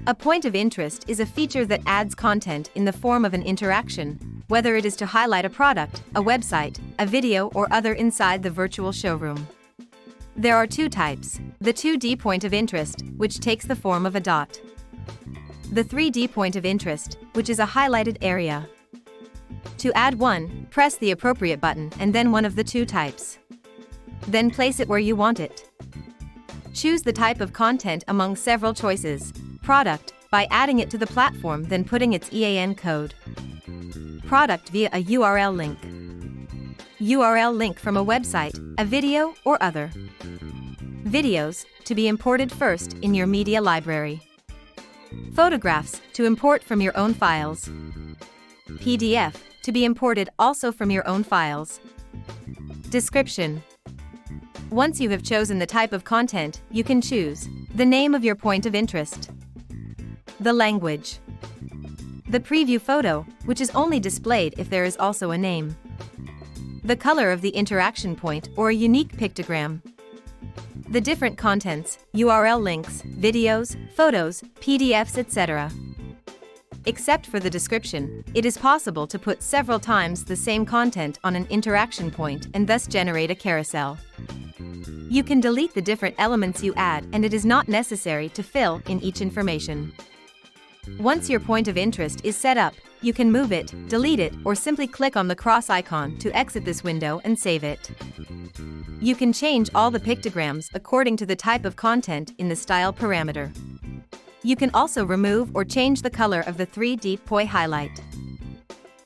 A point of interest is a feature that adds content in the form of an interaction, whether it is to highlight a product, a website, a video, or other inside the virtual showroom. There are two types: the 2D point of interest, which takes the form of a dot. The 3D point of interest, which is a highlighted area. To add one, press the appropriate button and then one of the two types. Then place it where you want it. Choose the type of content among several choices. Product, by adding it to the platform then putting its EAN code. Product via a URL link. URL link from a website, a video, or other. Videos, to be imported first in your media library. Photographs, to import from your own files. PDF, to be imported also from your own files. Description. Once you have chosen the type of content, you can choose the name of your point of interest, the language, the preview photo, which is only displayed if there is also a name, the color of the interaction point or a unique pictogram, the different contents, URL links, videos, photos, PDFs, etc. Except for the description, it is possible to put several times the same content on an interaction point and thus generate a carousel. You can delete the different elements you add, and it is not necessary to fill in each information. Once your point of interest is set up, you can move it, delete it, or simply click on the cross icon to exit this window and save it. You can change all the pictograms according to the type of content in the style parameter. You can also remove or change the color of the 3D POI highlight.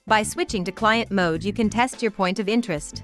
By switching to client mode, you can test your point of interest.